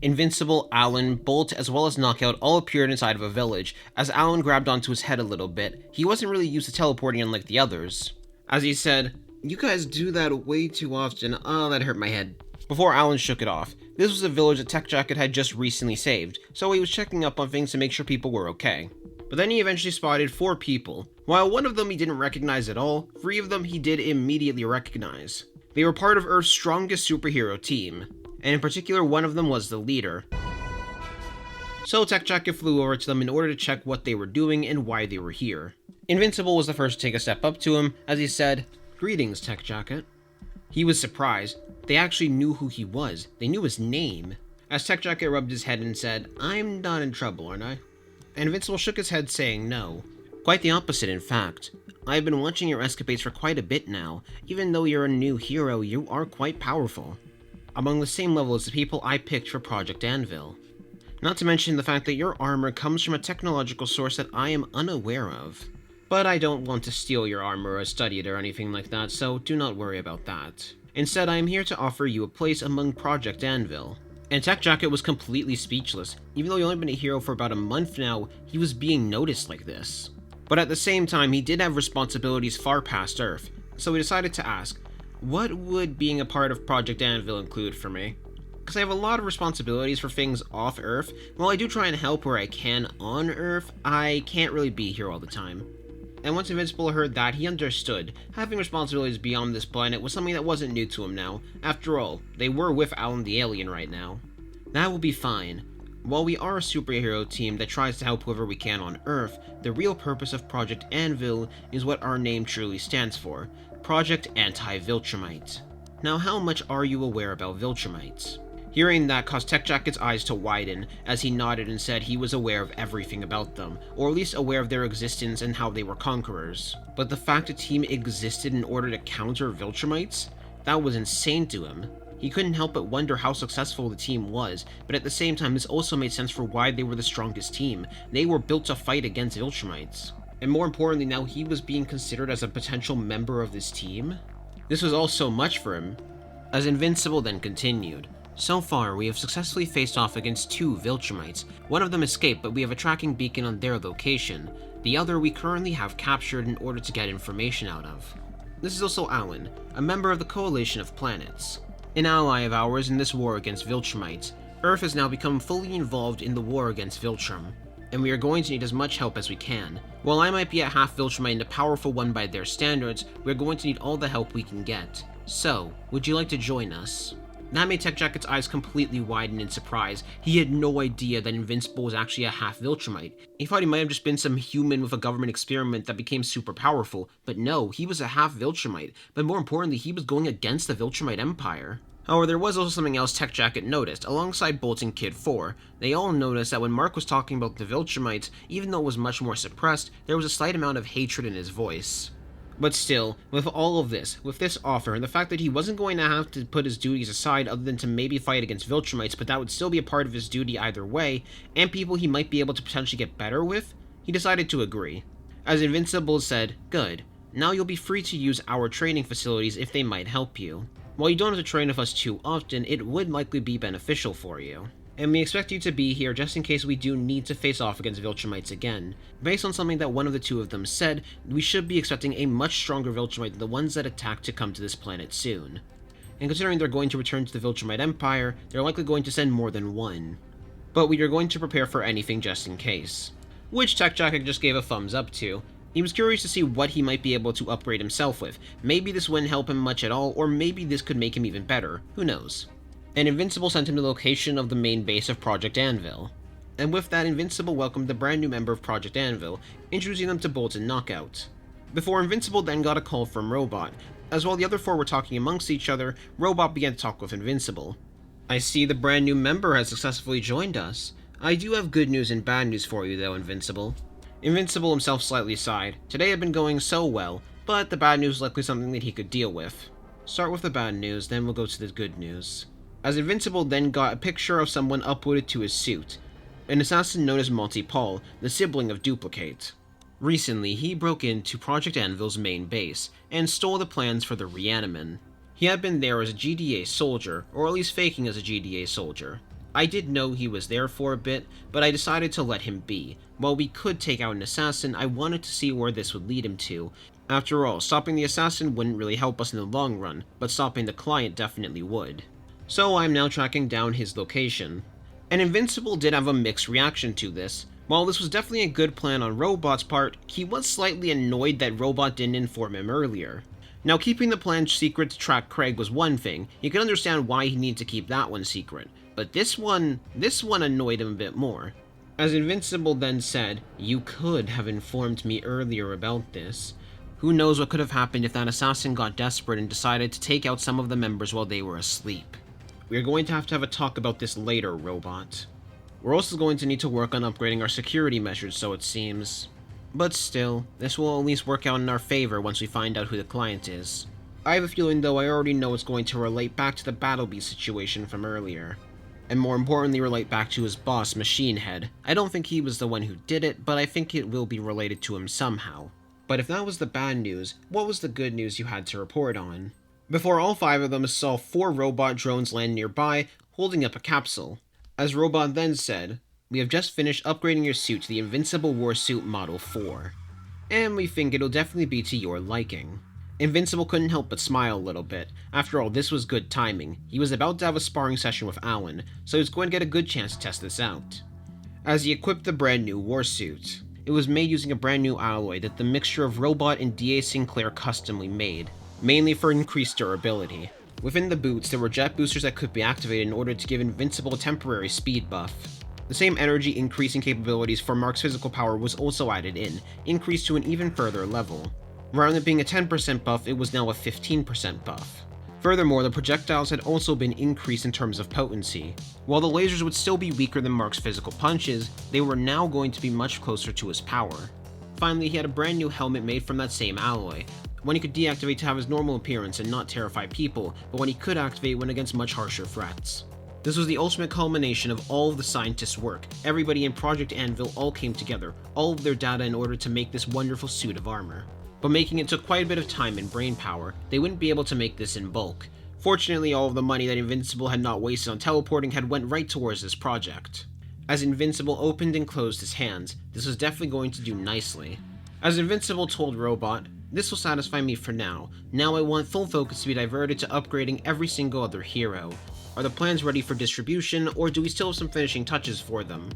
Invincible, Alan, Bolt, as well as Knockout all appeared inside of a village. As Alan grabbed onto his head a little bit, he wasn't really used to teleporting unlike the others. As he said, "You guys do that way too often, that hurt my head," before Alan shook it off. This was a village that Tech Jacket had just recently saved, so he was checking up on things to make sure people were okay. But then he eventually spotted 4 people. While one of them he didn't recognize at all, 3 of them he did immediately recognize. They were part of Earth's strongest superhero team, and in particular one of them was the leader. So Tech Jacket flew over to them in order to check what they were doing and why they were here. Invincible was the first to take a step up to him as he said, "Greetings, Tech Jacket." He was surprised. They actually knew who he was. They knew his name. As Tech Jacket rubbed his head and said, "I'm not in trouble, aren't I?" And Invincible shook his head saying no. Quite the opposite, in fact. I've been watching your escapades for quite a bit now. Even though you're a new hero, you are quite powerful. Among the same level as the people I picked for Project Anvil. Not to mention the fact that your armor comes from a technological source that I am unaware of. But I don't want to steal your armor or study it or anything like that, so do not worry about that. Instead, I am here to offer you a place among Project Anvil. And Tech Jacket was completely speechless. Even though he'd only been a hero for about a month now, he was being noticed like this. But at the same time, he did have responsibilities far past Earth, so he decided to ask, what would being a part of Project Anvil include for me? Because I have a lot of responsibilities for things off Earth. While I do try and help where I can on Earth, I can't really be here all the time. And once Invincible heard that, he understood. Having responsibilities beyond this planet was something that wasn't new to him now. After all, they were with Alan the alien right now. That will be fine. While we are a superhero team that tries to help whoever we can on Earth, the real purpose of Project Anvil is what our name truly stands for. Project Anti-Viltrumite. Now how much are you aware about Viltrumites? Hearing that caused Tech Jacket's eyes to widen as he nodded and said he was aware of everything about them, or at least aware of their existence and how they were conquerors. But the fact a team existed in order to counter Viltrumites? That was insane to him. He couldn't help but wonder how successful the team was, but at the same time this also made sense for why they were the strongest team. They were built to fight against Viltrumites. And more importantly, now he was being considered as a potential member of this team? This was all so much for him. As Invincible then continued, "So far, we have successfully faced off against 2 Viltrumites. One of them escaped, but we have a tracking beacon on their location. The other we currently have captured in order to get information out of." This is also Alan, a member of the Coalition of Planets. An ally of ours in this war against Viltrumites. Earth has now become fully involved in the war against Viltrum, and we are going to need as much help as we can. While I might be a half Viltrumite and a powerful one by their standards, we are going to need all the help we can get. So, would you like to join us? That made Tech Jacket's eyes completely widen in surprise. He had no idea that Invincible was actually a half Viltrumite. He thought he might have just been some human with a government experiment that became super powerful, but no, he was a half Viltrumite. But more importantly, he was going against the Viltrumite Empire. However, there was also something else Tech Jacket noticed, alongside Bolt and Kid 4. They all noticed that when Mark was talking about the Viltrumites, even though it was much more suppressed, there was a slight amount of hatred in his voice. But still, with all of this, with this offer, and the fact that he wasn't going to have to put his duties aside other than to maybe fight against Viltrumites, but that would still be a part of his duty either way, and people he might be able to potentially get better with, he decided to agree. As Invincible said, "Good. Now you'll be free to use our training facilities if they might help you. While you don't have to train with us too often, it would likely be beneficial for you. And we expect you to be here just in case we do need to face off against Viltrumites again. Based on something that one of the 2 of them said, we should be expecting a much stronger Viltrumite than the ones that attacked to come to this planet soon. And considering they're going to return to the Viltrumite Empire, they're likely going to send more than one. But we are going to prepare for anything just in case." Which Tech Jacket just gave a thumbs up to. He was curious to see what he might be able to upgrade himself with. Maybe this wouldn't help him much at all, or maybe this could make him even better. Who knows? And Invincible sent him to the location of the main base of Project Anvil. And with that, Invincible welcomed the brand new member of Project Anvil, introducing them to Bolt and Knockout. Before Invincible then got a call from Robot. As while the other 4 were talking amongst each other, Robot began to talk with Invincible. "I see the brand new member has successfully joined us. I do have good news and bad news for you though, Invincible." Invincible himself slightly sighed. Today had been going so well, but the bad news was likely something that he could deal with. Start with the bad news, then we'll go to the good news. As Invincible then got a picture of someone uploaded to his suit. An assassin known as Monty Paul, the sibling of Duplicate. Recently, he broke into Project Anvil's main base, and stole the plans for the Reaniman. He had been there as a GDA soldier, or at least faking as a GDA soldier. I did know he was there for a bit, but I decided to let him be. While we could take out an assassin, I wanted to see where this would lead him to. After all, stopping the assassin wouldn't really help us in the long run, but stopping the client definitely would. So I'm now tracking down his location. And Invincible did have a mixed reaction to this. While this was definitely a good plan on Robot's part, he was slightly annoyed that Robot didn't inform him earlier. Now, keeping the plan secret to track Craig was one thing. You can understand why he needed to keep that one secret. But this one annoyed him a bit more. As Invincible then said, "You could have informed me earlier about this. Who knows what could have happened if that assassin got desperate and decided to take out some of the members while they were asleep. We are going to have a talk about this later, Robot. We're also going to need to work on upgrading our security measures, so it seems. But still, this will at least work out in our favor once we find out who the client is. I have a feeling though I already know it's going to relate back to the Battle Beast situation from earlier. And more importantly relate back to his boss, Machine Head. I don't think he was the one who did it, but I think it will be related to him somehow. But if that was the bad news, what was the good news you had to report on?" Before all 5 of them saw 4 robot drones land nearby, holding up a capsule. As Robot then said, "We have just finished upgrading your suit to the Invincible Warsuit Model 4. And we think it'll definitely be to your liking." Invincible couldn't help but smile a little bit. After all, this was good timing. He was about to have a sparring session with Alan, so he was going to get a good chance to test this out. As he equipped the brand new warsuit. It was made using a brand new alloy that the mixture of Robot and DA Sinclair customly made, mainly for increased durability. Within the boots, there were jet boosters that could be activated in order to give Invincible a temporary speed buff. The same energy increasing capabilities for Mark's physical power was also added in, increased to an even further level. Rather than being a 10% buff, it was now a 15% buff. Furthermore, the projectiles had also been increased in terms of potency. While the lasers would still be weaker than Mark's physical punches, they were now going to be much closer to his power. Finally, he had a brand new helmet made from that same alloy, one he could deactivate to have his normal appearance and not terrify people, but one he could activate when against much harsher threats. This was the ultimate culmination of all of the scientists' work. Everybody in Project Anvil all came together, all of their data in order to make this wonderful suit of armor. But making it took quite a bit of time and brainpower. They wouldn't be able to make this in bulk. Fortunately, all of the money that Invincible had not wasted on teleporting had went right towards this project. As Invincible opened and closed his hands, this was definitely going to do nicely. As Invincible told Robot, "This will satisfy me for now. Now I want full focus to be diverted to upgrading every single other hero. Are the plans ready for distribution, or do we still have some finishing touches for them?"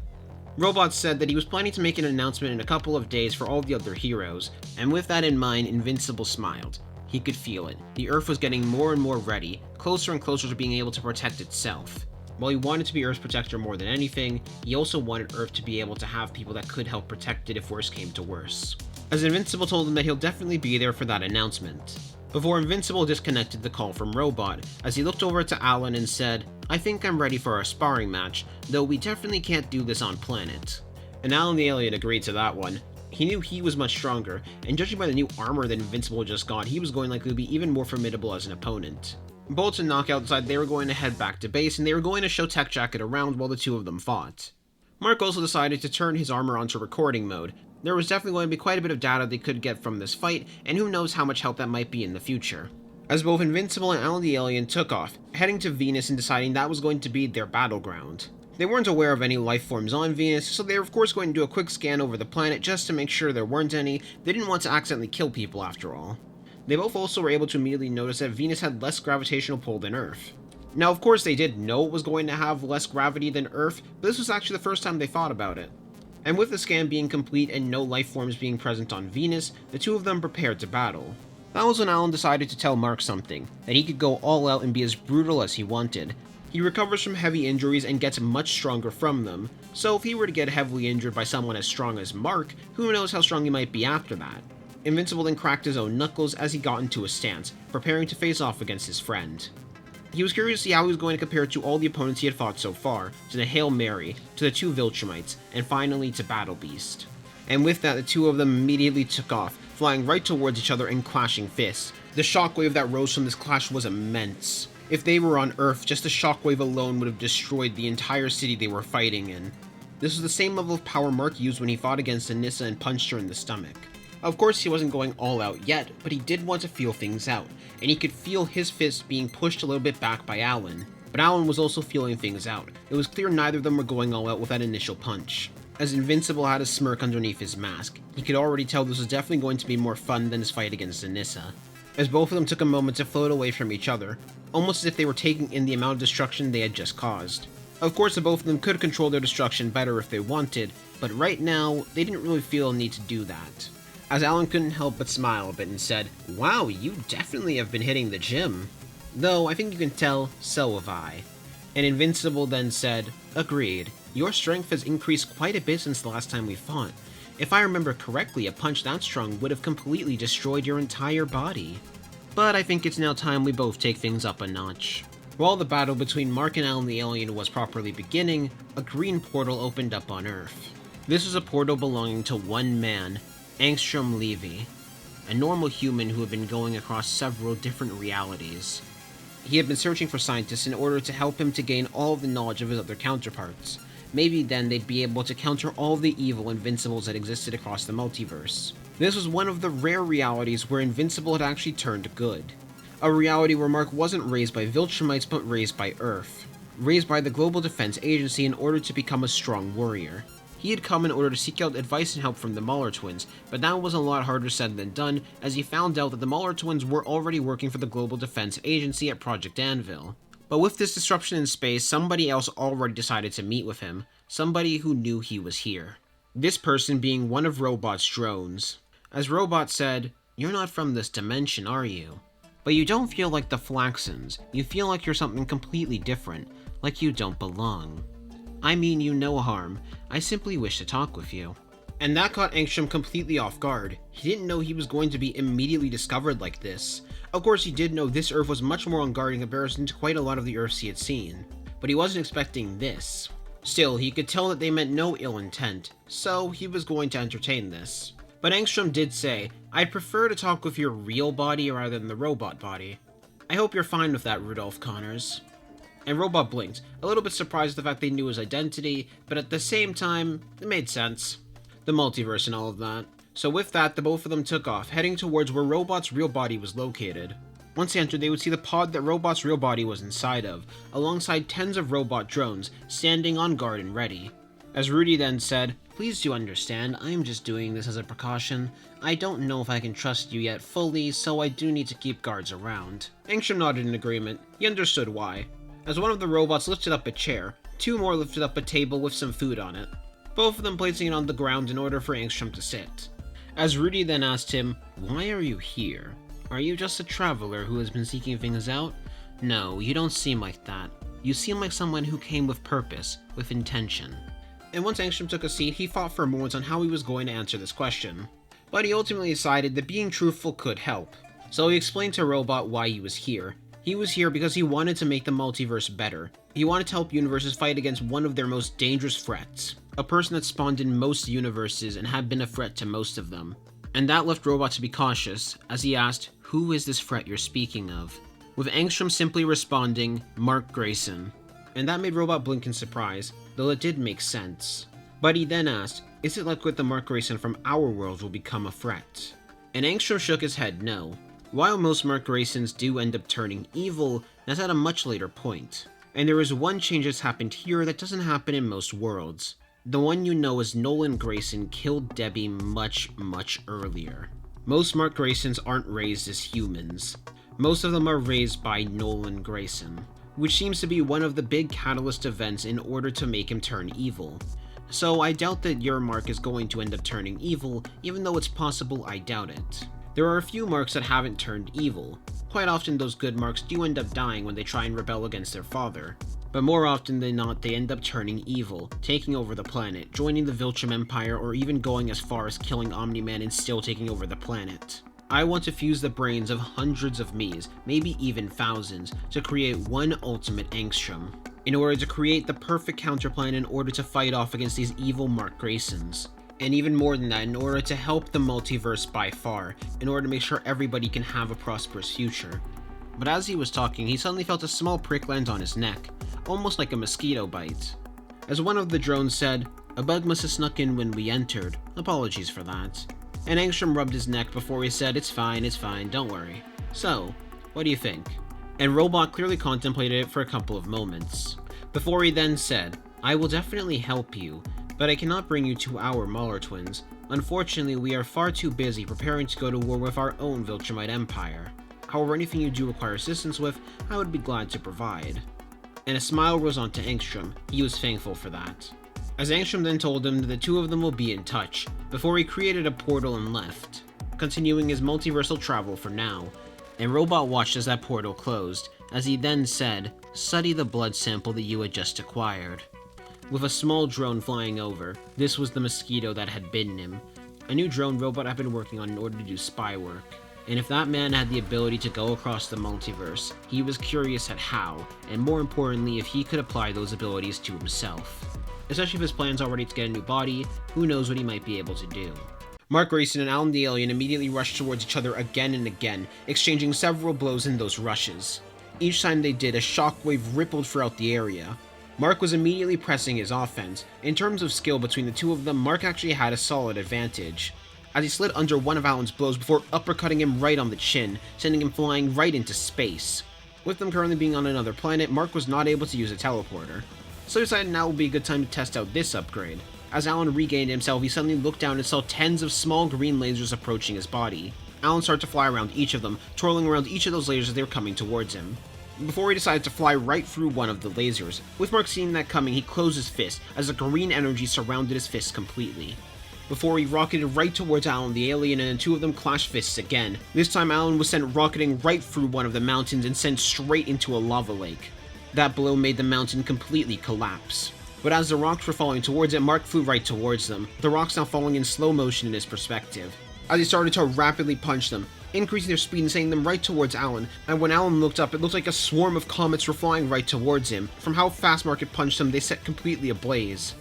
Robot said that he was planning to make an announcement in a couple of days for all the other heroes, and with that in mind, Invincible smiled. He could feel it. The Earth was getting more and more ready, closer and closer to being able to protect itself. While he wanted to be Earth's protector more than anything, he also wanted Earth to be able to have people that could help protect it if worse came to worse. As Invincible told him that he'll definitely be there for that announcement. Before Invincible disconnected the call from Robot, as he looked over to Alan and said, "I think I'm ready for our sparring match, though we definitely can't do this on planet." And Alan the alien agreed to that one. He knew he was much stronger, and judging by the new armor that Invincible just got, he was going likely to be even more formidable as an opponent. Bolt and Knockout decided they were going to head back to base, and they were going to show Tech Jacket around while the two of them fought. Mark also decided to turn his armor onto recording mode. There was definitely going to be quite a bit of data they could get from this fight, and who knows how much help that might be in the future. As both Invincible and Alan the Alien took off, heading to Venus and deciding that was going to be their battleground. They weren't aware of any life forms on Venus, so they were of course going to do a quick scan over the planet just to make sure there weren't any. They didn't want to accidentally kill people after all. They both also were able to immediately notice that Venus had less gravitational pull than Earth. Now of course they did know it was going to have less gravity than Earth, but this was actually the first time they thought about it. And with the scan being complete and no life forms being present on Venus, the two of them prepared to battle. That was when Alan decided to tell Mark something, that he could go all out and be as brutal as he wanted. He recovers from heavy injuries and gets much stronger from them, so if he were to get heavily injured by someone as strong as Mark, who knows how strong he might be after that. Invincible then cracked his own knuckles as he got into a stance, preparing to face off against his friend. He was curious to see how he was going to compare to all the opponents he had fought so far, to the Hail Mary, to the two Viltrumites, and finally to Battle Beast. And with that, the two of them immediately took off, flying right towards each other and clashing fists. The shockwave that rose from this clash was immense. If they were on Earth, just the shockwave alone would have destroyed the entire city they were fighting in. This was the same level of power Mark used when he fought against Anissa and punched her in the stomach. Of course he wasn't going all out yet, but he did want to feel things out, and he could feel his fist being pushed a little bit back by Alan. But Alan was also feeling things out. It was clear neither of them were going all out with that initial punch. As Invincible had a smirk underneath his mask, he could already tell this was definitely going to be more fun than his fight against Anissa. As both of them took a moment to float away from each other, almost as if they were taking in the amount of destruction they had just caused. Of course, the both of them could control their destruction better if they wanted, but right now, they didn't really feel a need to do that. As Alan couldn't help but smile a bit and said, "Wow, you definitely have been hitting the gym." "Though, I think you can tell, so have I." And Invincible then said, "Agreed. Your strength has increased quite a bit since the last time we fought. If I remember correctly, a punch that strong would have completely destroyed your entire body. But I think it's now time we both take things up a notch." While the battle between Mark and Alan the alien was properly beginning, a green portal opened up on Earth. This was a portal belonging to one man, Angstrom Levy, a normal human who had been going across several different realities. He had been searching for scientists in order to help him to gain all of the knowledge of his other counterparts. Maybe then they'd be able to counter all of the evil Invincibles that existed across the multiverse. This was one of the rare realities where Invincible had actually turned good. A reality where Mark wasn't raised by Viltrumites but raised by Earth. Raised by the Global Defense Agency in order to become a strong warrior. He had come in order to seek out advice and help from the Mahler twins, but that was a lot harder said than done, as he found out that the Mahler twins were already working for the Global Defense Agency at Project Anvil. But with this disruption in space, somebody else already decided to meet with him, somebody who knew he was here. This person being one of Robot's drones. As Robot said, "You're not from this dimension, are you? But you don't feel like the Flaxons, you feel like you're something completely different, like you don't belong. I mean you no harm, I simply wish to talk with you." And that caught Angstrom completely off guard. He didn't know he was going to be immediately discovered like this. Of course he did know this Earth was much more on guard in comparison to quite a lot of the Earths he had seen. But he wasn't expecting this. Still, he could tell that they meant no ill intent, so he was going to entertain this. But Angstrom did say, "I'd prefer to talk with your real body rather than the robot body. I hope you're fine with that, Rudolph Connors." And Robot blinked, a little bit surprised at the fact they knew his identity, but at the same time, it made sense. The multiverse and all of that. So with that, the both of them took off, heading towards where Robot's real body was located. Once they entered, they would see the pod that Robot's real body was inside of, alongside tens of robot drones, standing on guard and ready. As Rudy then said, "Please do understand, I am just doing this as a precaution. I don't know if I can trust you yet fully, so I do need to keep guards around." Angstrom nodded in agreement. He understood why. As one of the robots lifted up a chair, two more lifted up a table with some food on it, both of them placing it on the ground in order for Angstrom to sit. As Rudy then asked him, "Why are you here? Are you just a traveler who has been seeking things out?" "No, you don't seem like that. You seem like someone who came with purpose, with intention." And once Angstrom took a seat, he thought for a moment on how he was going to answer this question. But he ultimately decided that being truthful could help. So he explained to Robot why he was here. He was here because he wanted to make the multiverse better. He wanted to help universes fight against one of their most dangerous threats. A person that spawned in most universes and had been a threat to most of them. And that left Robot to be cautious, as he asked, "Who is this threat you're speaking of?" With Angstrom simply responding, "Mark Grayson." And that made Robot blink in surprise, though it did make sense. But he then asked, "Is it likely that the Mark Grayson from our world will become a threat?" And Angstrom shook his head no. While most Mark Graysons do end up turning evil, that's at a much later point. And there is one change that's happened here that doesn't happen in most worlds. The one you know as Nolan Grayson killed Debbie much, much earlier. Most Mark Graysons aren't raised as humans. Most of them are raised by Nolan Grayson, which seems to be one of the big catalyst events in order to make him turn evil. So I doubt that your Mark is going to end up turning evil, even though it's possible I doubt it. There are a few Marks that haven't turned evil. Quite often those good Marks do end up dying when they try and rebel against their father. But more often than not, they end up turning evil, taking over the planet, joining the Viltrum Empire, or even going as far as killing Omniman and still taking over the planet. I want to fuse the brains of hundreds of me's, maybe even thousands, to create one ultimate Angstrom, in order to create the perfect counterplan in order to fight off against these evil Mark Graysons. And even more than that, in order to help the multiverse by far, in order to make sure everybody can have a prosperous future. But as he was talking, he suddenly felt a small prick land on his neck, almost like a mosquito bite. As one of the drones said, "A bug must have snuck in when we entered. Apologies for that." And Angstrom rubbed his neck before he said, it's fine, don't worry." "So, what do you think?" and Robot clearly contemplated it for a couple of moments, before he then said, "I will definitely help you, but I cannot bring you to our Mauler twins. Unfortunately, we are far too busy preparing to go to war with our own Viltrumite Empire. However, anything you do require assistance with, I would be glad to provide." And a smile rose onto Angstrom. He was thankful for that. As Angstrom then told him that the two of them will be in touch, before he created a portal and left, continuing his multiversal travel for now, and Robot watched as that portal closed, as he then said, "Study the blood sample that you had just acquired." With a small drone flying over, this was the mosquito that had bitten him, a new drone Robot had been working on in order to do spy work. And if that man had the ability to go across the multiverse, he was curious at how, and more importantly, if he could apply those abilities to himself. Especially if his plan's already to get a new body, who knows what he might be able to do. Mark Grayson and Alan the Alien immediately rushed towards each other again and again, exchanging several blows in those rushes. Each time they did, a shockwave rippled throughout the area. Mark was immediately pressing his offense. In terms of skill between the two of them, Mark actually had a solid advantage, as he slid under one of Alan's blows before uppercutting him right on the chin, sending him flying right into space. With them currently being on another planet, Mark was not able to use a teleporter, so he decided now would be a good time to test out this upgrade. As Alan regained himself, he suddenly looked down and saw tens of small green lasers approaching his body. Alan started to fly around each of them, twirling around each of those lasers as they were coming towards him, before he decided to fly right through one of the lasers. With Mark seeing that coming, he closed his fist, as the green energy surrounded his fist completely, before he rocketed right towards Alan the Alien, and the two of them clashed fists again. This time Alan was sent rocketing right through one of the mountains and sent straight into a lava lake. That blow made the mountain completely collapse. But as the rocks were falling towards it, Mark flew right towards them, the rocks now falling in slow motion in his perspective, as he started to rapidly punch them, increasing their speed and sending them right towards Alan. And when Alan looked up, it looked like a swarm of comets were flying right towards him. From how fast Mark had punched them, they set completely ablaze.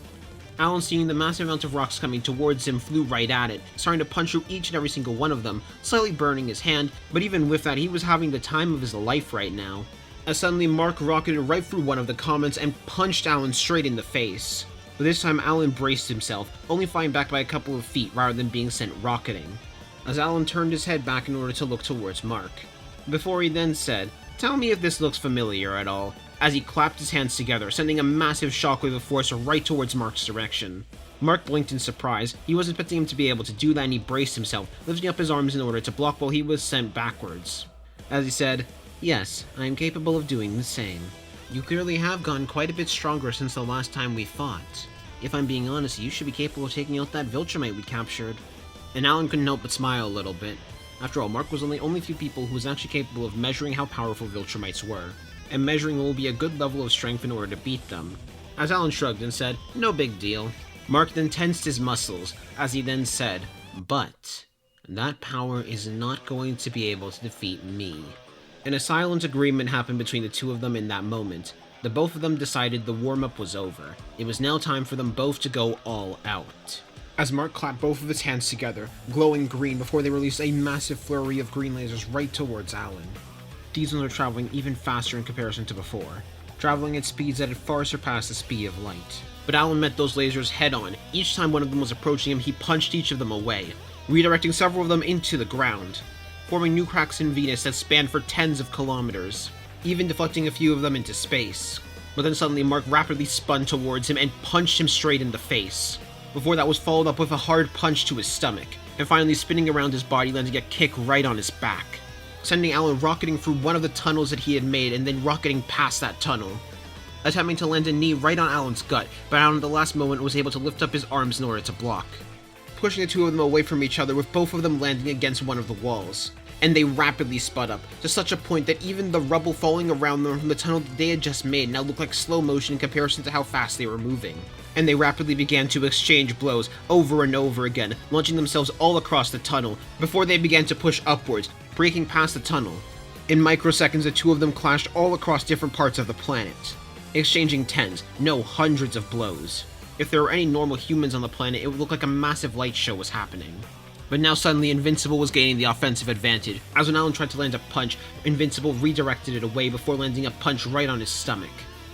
Alan, seeing the massive amount of rocks coming towards him, flew right at it, starting to punch through each and every single one of them, slightly burning his hand, but even with that, he was having the time of his life right now, as suddenly Mark rocketed right through one of the comets and punched Alan straight in the face. But this time Alan braced himself, only flying back by a couple of feet rather than being sent rocketing, as Alan turned his head back in order to look towards Mark, before he then said, "Tell me if this looks familiar at all," as he clapped his hands together, sending a massive shockwave of force right towards Mark's direction. Mark blinked in surprise. He wasn't expecting him to be able to do that, and he braced himself, lifting up his arms in order to block while he was sent backwards, as he said, "Yes, I am capable of doing the same. You clearly have gotten quite a bit stronger since the last time we fought. If I'm being honest, you should be capable of taking out that Viltrumite we captured." And Alan couldn't help but smile a little bit. After all, Mark was one of the only few people who was actually capable of measuring how powerful Viltrumites were, and measuring what will be a good level of strength in order to beat them. As Alan shrugged and said, "No big deal." Mark then tensed his muscles, as he then said, "But that power is not going to be able to defeat me." And a silent agreement happened between the two of them in that moment. The both of them decided the warm-up was over. It was now time for them both to go all out. As Mark clapped both of his hands together, glowing green, before they released a massive flurry of green lasers right towards Alan. These ones are traveling even faster in comparison to before, traveling at speeds that had far surpassed the speed of light. But Alan met those lasers head-on. Each time one of them was approaching him, he punched each of them away, redirecting several of them into the ground, forming new cracks in Venus that spanned for tens of kilometers, even deflecting a few of them into space. But then suddenly Mark rapidly spun towards him and punched him straight in the face, before that was followed up with a hard punch to his stomach, and finally spinning around his body, landing a kick right on his back, sending Alan rocketing through one of the tunnels that he had made and then rocketing past that tunnel, attempting to land a knee right on Alan's gut, but Alan at the last moment was able to lift up his arms in order to block, pushing the two of them away from each other, with both of them landing against one of the walls. And they rapidly sped up, to such a point that even the rubble falling around them from the tunnel that they had just made now looked like slow motion in comparison to how fast they were moving. And they rapidly began to exchange blows over and over again, launching themselves all across the tunnel, before they began to push upwards, breaking past the tunnel. In microseconds, the two of them clashed all across different parts of the planet, exchanging tens, no hundreds of blows. If there were any normal humans on the planet, it would look like a massive light show was happening. But now suddenly Invincible was gaining the offensive advantage, as when Alan tried to land a punch, Invincible redirected it away before landing a punch right on his stomach,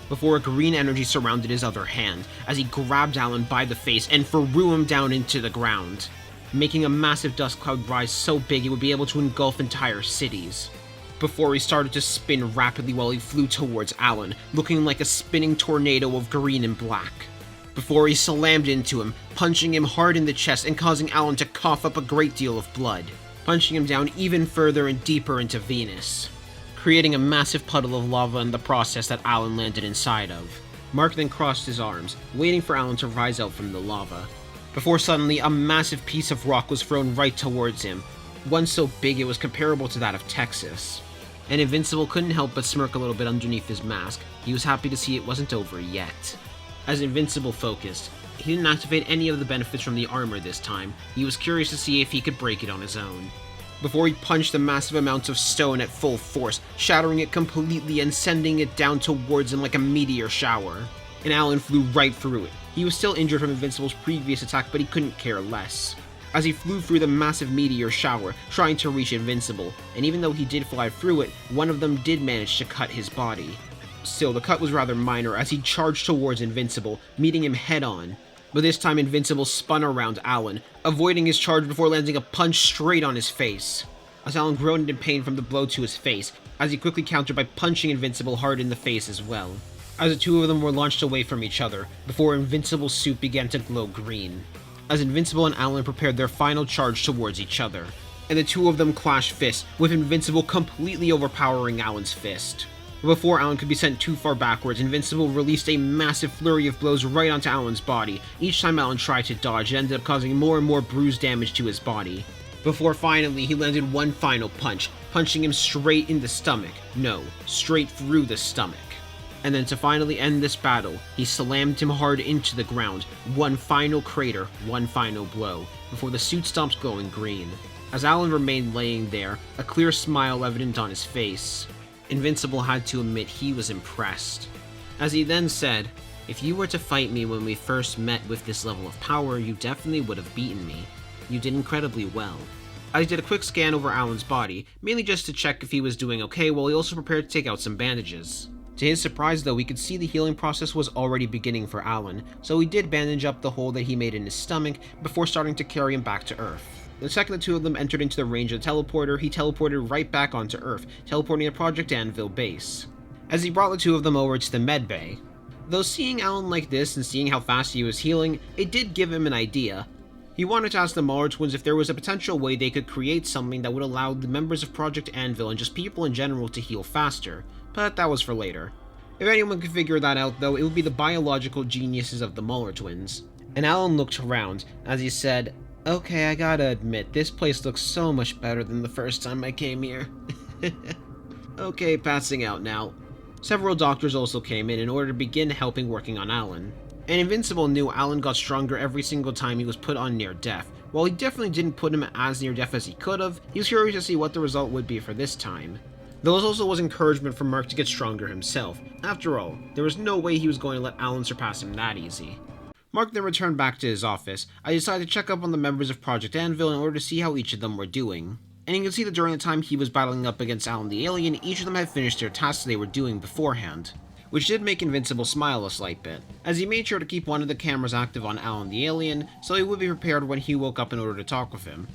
before a green energy surrounded his other hand, as he grabbed Alan by the face and threw him down into the ground, making a massive dust cloud rise so big it would be able to engulf entire cities. before he started to spin rapidly while he flew towards Alan, looking like a spinning tornado of green and black. Before he slammed into him, punching him hard in the chest and causing Alan to cough up a great deal of blood, punching him down even further and deeper into Venus, creating a massive puddle of lava in the process that Alan landed inside of. Mark then crossed his arms, waiting for Alan to rise out from the lava, before suddenly a massive piece of rock was thrown right towards him, one so big it was comparable to that of Texas. And Invincible couldn't help but smirk a little bit underneath his mask. He was happy to see it wasn't over yet. As Invincible focused, he didn't activate any of the benefits from the armor this time. He was curious to see if he could break it on his own. Before he punched the massive amounts of stone at full force, shattering it completely and sending it down towards him like a meteor shower. And Alan flew right through it. He was still injured from Invincible's previous attack, but he couldn't care less, as he flew through the massive meteor shower, trying to reach Invincible, and even though he did fly through it, one of them did manage to cut his body. Still, the cut was rather minor as he charged towards Invincible, meeting him head-on. But this time Invincible spun around Alan, avoiding his charge before landing a punch straight on his face, as Alan groaned in pain from the blow to his face, as he quickly countered by punching Invincible hard in the face as well, as the two of them were launched away from each other, before Invincible's suit began to glow green, as Invincible and Alan prepared their final charge towards each other, and the two of them clashed fists, with Invincible completely overpowering Alan's fist. But before Alan could be sent too far backwards, Invincible released a massive flurry of blows right onto Alan's body. Each time Alan tried to dodge, it ended up causing more and more bruise damage to his body, before finally he landed one final punch, punching him straight in the stomach. No, straight through the stomach. And then to finally end this battle, he slammed him hard into the ground, one final crater, one final blow, before the suit stopped glowing green. As Alan remained laying there, a clear smile evident on his face, Invincible had to admit he was impressed, as he then said, "If you were to fight me when we first met with this level of power, you definitely would have beaten me. You did incredibly well." As he did a quick scan over Alan's body, mainly just to check if he was doing okay, while he also prepared to take out some bandages. To his surprise though, we could see the healing process was already beginning for Alan, so he did bandage up the hole that he made in his stomach before starting to carry him back to Earth. The second the two of them entered into the range of the teleporter, he teleported right back onto Earth, teleporting to Project Anvil base, as he brought the two of them over to the med bay. Though seeing Alan like this and seeing how fast he was healing, it did give him an idea. He wanted to ask the Mauler twins if there was a potential way they could create something that would allow the members of Project Anvil and just people in general to heal faster, but that was for later. If anyone could figure that out though, it would be the biological geniuses of the Mauler twins. And Alan looked around as he said, "Okay, I gotta admit, this place looks so much better than the first time I came here." Okay, passing out now. Several doctors also came in order to begin helping working on Alan. And Invincible knew Alan got stronger every single time he was put on near death. While he definitely didn't put him as near death as he could have, he was curious to see what the result would be for this time. There also was encouragement for Mark to get stronger himself. After all, there was no way he was going to let Alan surpass him that easy. Mark then returned back to his office. I decided to check up on the members of Project Anvil in order to see how each of them were doing. And you can see that during the time he was battling up against Alan the alien, each of them had finished their tasks they were doing beforehand, which did make Invincible smile a slight bit, as he made sure to keep one of the cameras active on Alan the alien, so he would be prepared when he woke up in order to talk with him.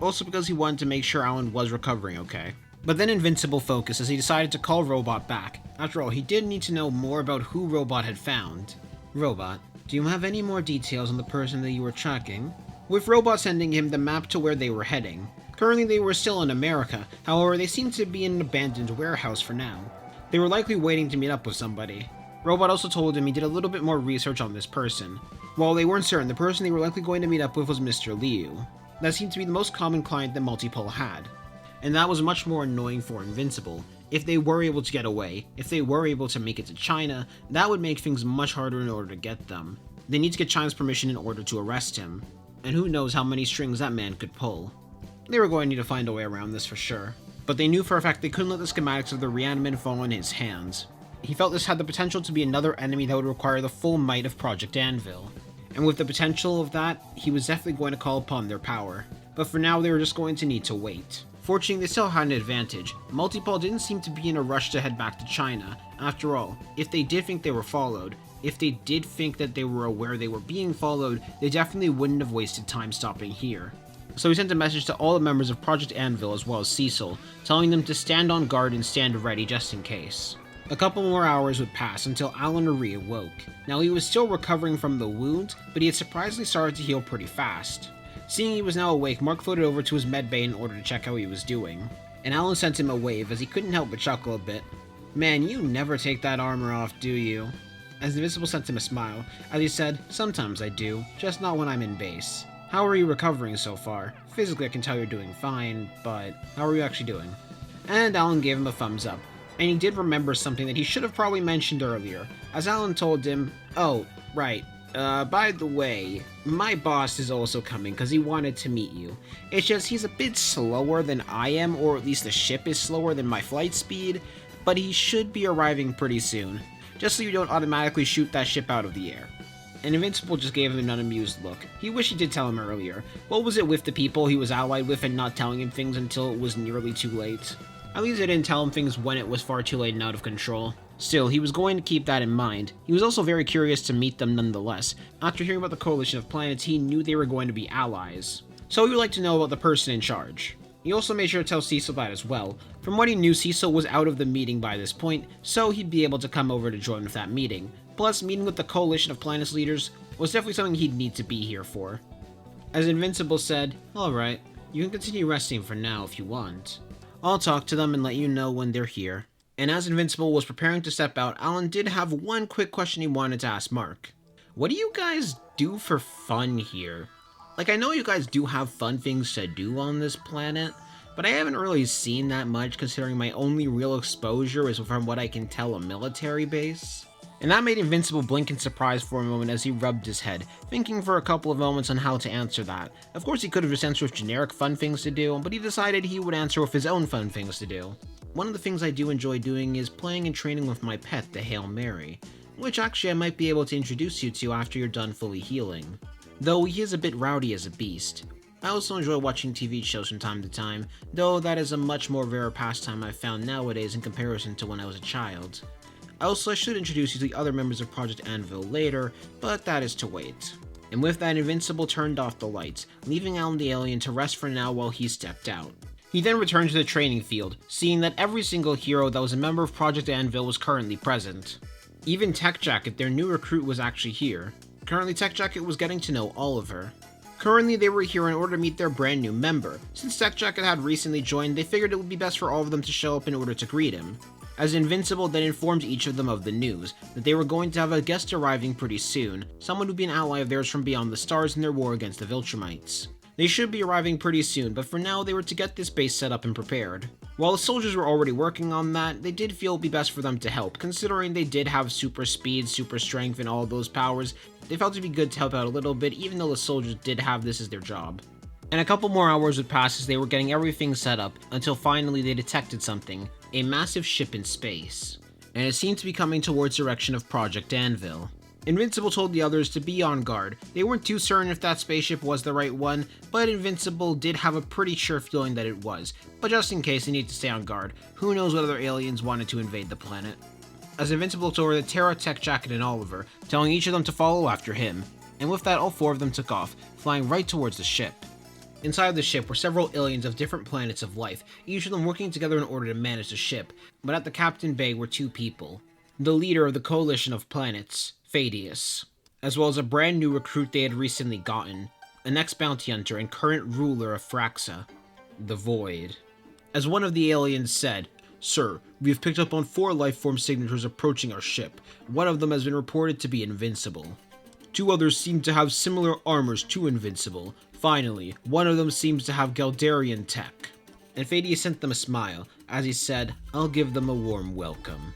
Also because he wanted to make sure Alan was recovering okay. But then Invincible focused as he decided to call Robot back. After all, he did need to know more about who Robot had found. "Robot, do you have any more details on the person that you were tracking?" With Robot sending him the map to where they were heading. Currently they were still in America, however they seemed to be in an abandoned warehouse for now. They were likely waiting to meet up with somebody. Robot also told him he did a little bit more research on this person. While they weren't certain, the person they were likely going to meet up with was Mr. Liu. That seemed to be the most common client that Multipole had. And that was much more annoying for Invincible. If they were able to get away, if they were able to make it to China, that would make things much harder in order to get them. They need to get China's permission in order to arrest him. And who knows how many strings that man could pull. They were going to need to find a way around this for sure. But they knew for a fact they couldn't let the schematics of the Reaniman fall in his hands. He felt this had the potential to be another enemy that would require the full might of Project Anvil. And with the potential of that, he was definitely going to call upon their power. But for now, they were just going to need to wait. Fortunately, they still had an advantage. Multipole didn't seem to be in a rush to head back to China. After all, if they did think they were followed, if they did think that they were aware they were being followed, they definitely wouldn't have wasted time stopping here. So he sent a message to all the members of Project Anvil as well as Cecil, telling them to stand on guard and stand ready just in case. A couple more hours would pass until Alan awoke. Now he was still recovering from the wound, but he had surprisingly started to heal pretty fast. Seeing he was now awake, Mark floated over to his medbay in order to check how he was doing. And Alan sent him a wave as he couldn't help but chuckle a bit. "Man, you never take that armor off, do you?" As Invincible sent him a smile, as he said, "Sometimes I do, just not when I'm in base. How are you recovering so far? Physically I can tell you're doing fine, but how are you actually doing?" And Alan gave him a thumbs up. And he did remember something that he should have probably mentioned earlier, as Alan told him, "Oh, right, by the way, my boss is also coming because he wanted to meet you. It's just he's a bit slower than I am, or at least the ship is slower than my flight speed, but he should be arriving pretty soon, just so you don't automatically shoot that ship out of the air." And Invincible just gave him an unamused look. He wished he did tell him earlier. What was it with the people he was allied with and not telling him things until it was nearly too late? At least they didn't tell him things when it was far too late and out of control. Still, he was going to keep that in mind. He was also very curious to meet them nonetheless. After hearing about the coalition of planets, he knew they were going to be allies. So he would like to know about the person in charge. He also made sure to tell Cecil that as well. From what he knew, Cecil was out of the meeting by this point, so he'd be able to come over to join with that meeting. Plus, meeting with the coalition of planets leaders was definitely something he'd need to be here for. As Invincible said, "Alright, you can continue resting for now if you want. I'll talk to them and let you know when they're here." And as Invincible was preparing to step out, Alan did have one quick question he wanted to ask Mark. "What do you guys do for fun here? Like, I know you guys do have fun things to do on this planet, but I haven't really seen that much considering my only real exposure is from what I can tell a military base." And that made Invincible blink in surprise for a moment as he rubbed his head, thinking for a couple of moments on how to answer that. Of course he could have just answered with generic fun things to do, but he decided he would answer with his own fun things to do. "One of the things I do enjoy doing is playing and training with my pet, the Hail Mary, which actually I might be able to introduce you to after you're done fully healing. Though he is a bit rowdy as a beast. I also enjoy watching TV shows from time to time, though that is a much more rare pastime I've found nowadays in comparison to when I was a child. Also, I should introduce you to the other members of Project Anvil later, but that is to wait." And with that, Invincible turned off the lights, leaving Alan the alien to rest for now while he stepped out. He then returned to the training field, seeing that every single hero that was a member of Project Anvil was currently present. Even Tech Jacket, their new recruit, was actually here. Currently, Tech Jacket was getting to know Oliver. Currently, they were here in order to meet their brand new member. Since Tech Jacket had recently joined, they figured it would be best for all of them to show up in order to greet him. As Invincible then informed each of them of the news, that they were going to have a guest arriving pretty soon, someone who'd be an ally of theirs from beyond the stars in their war against the Viltrumites. They should be arriving pretty soon, but for now they were to get this base set up and prepared. While the soldiers were already working on that, they did feel it would be best for them to help, considering they did have super speed, super strength, and all of those powers. They felt it'd be good to help out a little bit, even though the soldiers did have this as their job. And a couple more hours would pass as they were getting everything set up, until finally they detected something. A massive ship in space. And it seemed to be coming towards the direction of Project Anvil. Invincible told the others to be on guard. They weren't too certain if that spaceship was the right one, but Invincible did have a pretty sure feeling that it was. But just in case, they need to stay on guard. Who knows what other aliens wanted to invade the planet. As Invincible looked over the Terra, Tech Jacket, and Oliver, telling each of them to follow after him. And with that, all four of them took off, flying right towards the ship. Inside the ship were several aliens of different planets of life, each of them working together in order to manage the ship, but at the captain bay were two people. The leader of the coalition of planets, Thaddeus, as well as a brand new recruit they had recently gotten, an ex-bounty hunter and current ruler of Fraxa, the Void. As one of the aliens said, "Sir, we have picked up on 4 life form signatures approaching our ship. One of them has been reported to be invincible. 2 others seem to have similar armors to Invincible. Finally, one of them seems to have Galdarian tech." And Thaddeus sent them a smile, as he said, "I'll give them a warm welcome."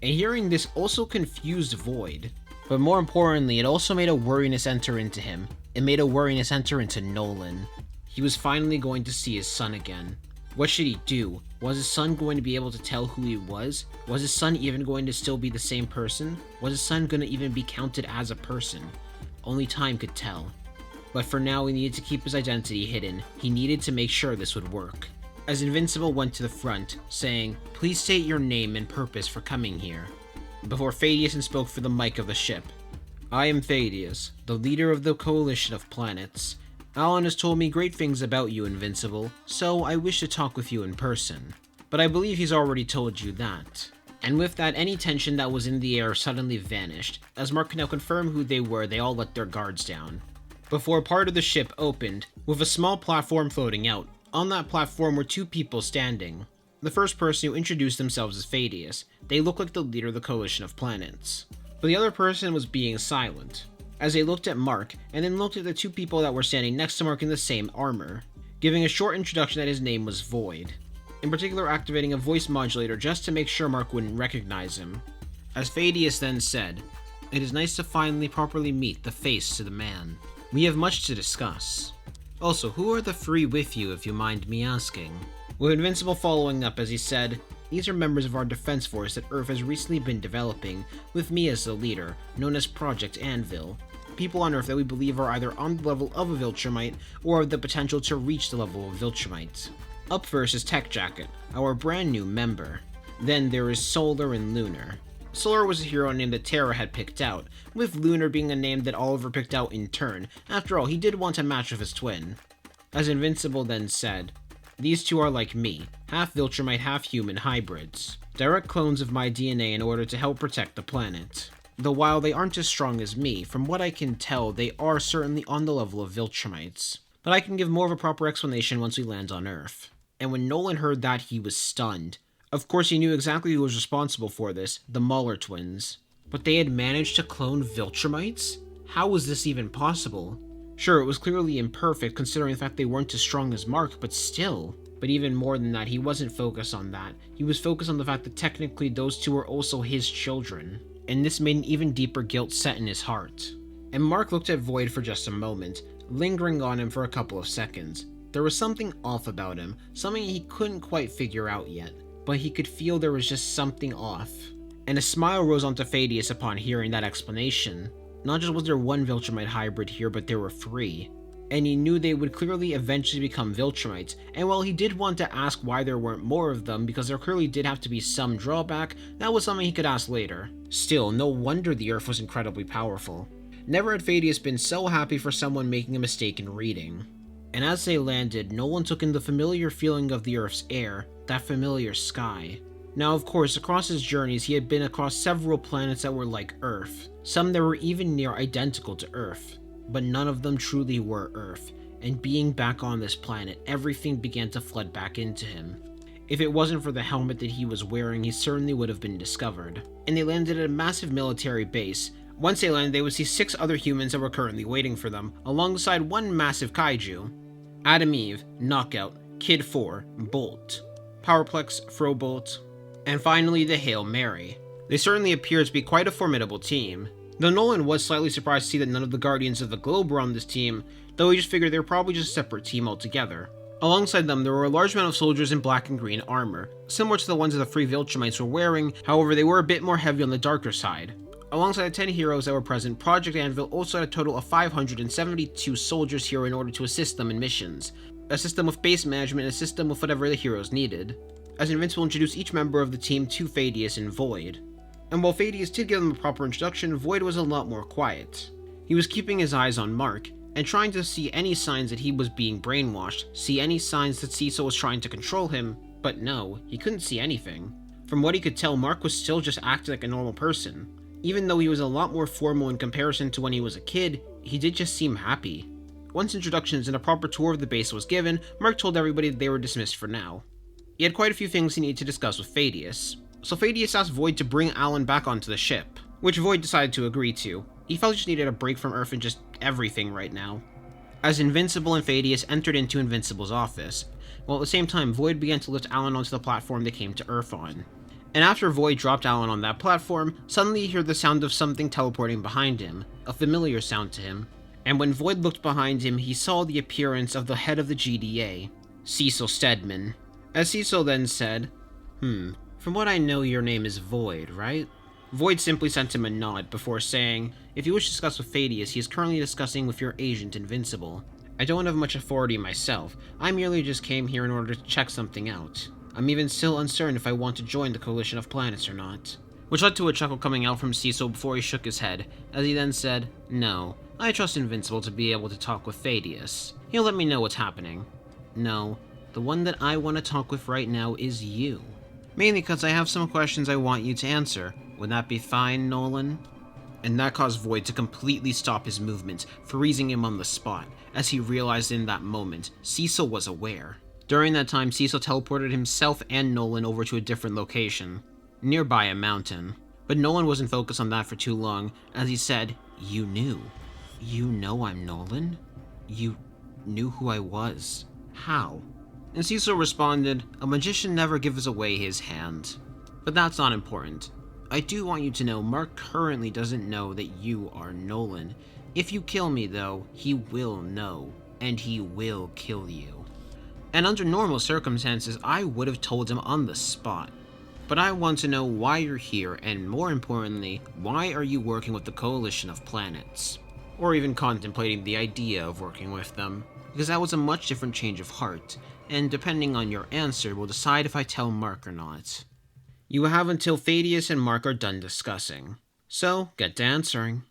And hearing this also confused Void. But more importantly, it also made a worriness enter into him. It made a worriness enter into Nolan. He was finally going to see his son again. What should he do? Was his son going to be able to tell who he was? Was his son even going to still be the same person? Was his son going to even be counted as a person? Only time could tell. But for now, he needed to keep his identity hidden. He needed to make sure this would work. As Invincible went to the front, saying, "Please state your name and purpose for coming here," before Thaddeus spoke for the mic of the ship. "I am Thaddeus, the leader of the coalition of planets. Alan has told me great things about you, Invincible, so I wish to talk with you in person. But I believe he's already told you that. And with that, any tension that was in the air suddenly vanished. As Mark could now confirm who they were, they all let their guards down. Before part of the ship opened, with a small platform floating out. On that platform were two people standing. The first person who introduced themselves as Thaddeus. They looked like the leader of the coalition of planets. But the other person was being silent, as they looked at Mark, and then looked at the two people that were standing next to Mark in the same armor, giving a short introduction that his name was Void. In particular, activating a voice modulator just to make sure Mark wouldn't recognize him. As Thaddeus then said, "It is nice to finally properly meet the face to the man. We have much to discuss. Also, who are the three with you, if you mind me asking?" With Invincible following up as he said, "These are members of our defense force that Earth has recently been developing, with me as the leader, known as Project Anvil. People on Earth that we believe are either on the level of a Viltrumite, or have the potential to reach the level of Viltrumite. Up first is Tech Jacket, our brand new member. Then there is Solar and Lunar. Solar was a hero name that Terra had picked out, with Lunar being a name that Oliver picked out in turn. After all, he did want a match with his twin." As Invincible then said, "These two are like me, half Viltrumite, half human hybrids. Direct clones of my DNA in order to help protect the planet. Though while they aren't as strong as me, from what I can tell, they are certainly on the level of Viltrumites. But I can give more of a proper explanation once we land on Earth." And when Nolan heard that, he was stunned. Of course, he knew exactly who was responsible for this, the Mahler twins. But they had managed to clone Viltrumites? How was this even possible? Sure, it was clearly imperfect considering the fact they weren't as strong as Mark, but still. But even more than that, he wasn't focused on that. He was focused on the fact that technically those two were also his children. And this made an even deeper guilt set in his heart. And Mark looked at Void for just a moment, lingering on him for a couple of seconds. There was something off about him, something he couldn't quite figure out yet, but he could feel there was just something off. And a smile rose onto Thaddeus upon hearing that explanation. Not just was there one Viltrumite hybrid here, but there were three. And he knew they would clearly eventually become Viltrumites, and while he did want to ask why there weren't more of them, because there clearly did have to be some drawback, that was something he could ask later. Still, no wonder the Earth was incredibly powerful. Never had Thaddeus been so happy for someone making a mistake in reading. And as they landed, Nolan took in the familiar feeling of the Earth's air, that familiar sky. Now of course, across his journeys he had been across several planets that were like Earth, some that were even near identical to Earth, but none of them truly were Earth, and being back on this planet, everything began to flood back into him. If it wasn't for the helmet that he was wearing, he certainly would have been discovered. And they landed at a massive military base. Once they landed, they would see 6 other humans that were currently waiting for them, alongside one massive kaiju. Adam Eve, Knockout, Kid 4, Bolt, Powerplex, Frobolt, and finally the Hail Mary. They certainly appear to be quite a formidable team. Though Nolan was slightly surprised to see that none of the Guardians of the Globe were on this team, though he just figured they were probably just a separate team altogether. Alongside them, there were a large amount of soldiers in black and green armor, similar to the ones that the 3 Viltrumites were wearing, however they were a bit more heavy on the darker side. Alongside the 10 heroes that were present, Project Anvil also had a total of 572 soldiers here in order to assist them in missions, assist them with base management, and assist them with whatever the heroes needed. As Invincible introduced each member of the team to Thaddeus and Void. And while Thaddeus did give them a proper introduction, Void was a lot more quiet. He was keeping his eyes on Mark, and trying to see any signs that he was being brainwashed, see any signs that Cecil was trying to control him, but no, he couldn't see anything. From what he could tell, Mark was still just acting like a normal person. Even though he was a lot more formal in comparison to when he was a kid, he did just seem happy. Once introductions and a proper tour of the base was given, Mark told everybody that they were dismissed for now. He had quite a few things he needed to discuss with Thaddeus, so Thaddeus asked Void to bring Alan back onto the ship, which Void decided to agree to. He felt he just needed a break from Earth and just everything right now. As Invincible and Thaddeus entered into Invincible's office, while at the same time Void began to lift Alan onto the platform they came to Earth on. And after Void dropped Alan on that platform, suddenly he heard the sound of something teleporting behind him, a familiar sound to him. And when Void looked behind him, he saw the appearance of the head of the GDA, Cecil Stedman. As Cecil then said, from what I know your name is Void, right? Void simply sent him a nod before saying, if you wish to discuss with Thaddeus, he is currently discussing with your agent Invincible. I don't have much authority myself, I merely just came here in order to check something out. I'm even still uncertain if I want to join the coalition of planets or not. which led to a chuckle coming out from Cecil before he shook his head, as he then said, "No, I trust Invincible to be able to talk with Thaddeus. He'll let me know what's happening. No, the one that I want to talk with right now is you. Mainly because I have some questions I want you to answer. Would that be fine, Nolan?" And that caused Void to completely stop his movement, freezing him on the spot, as he realized in that moment Cecil was aware. During that time, Cecil teleported himself and Nolan over to a different location, nearby a mountain. But Nolan wasn't focused on that for too long, as he said, "You knew. You know I'm Nolan? You knew who I was. How?" And Cecil responded, "A magician never gives away his hand. But that's not important. I do want you to know Mark currently doesn't know that you are Nolan. If you kill me, though, he will know, and he will kill you. And under normal circumstances, I would have told him on the spot. But I want to know why you're here, and more importantly, why are you working with the Coalition of Planets? Or even contemplating the idea of working with them, because that was a much different change of heart, and depending on your answer, we'll decide if I tell Mark or not. You have until Thaddeus and Mark are done discussing, so get to answering."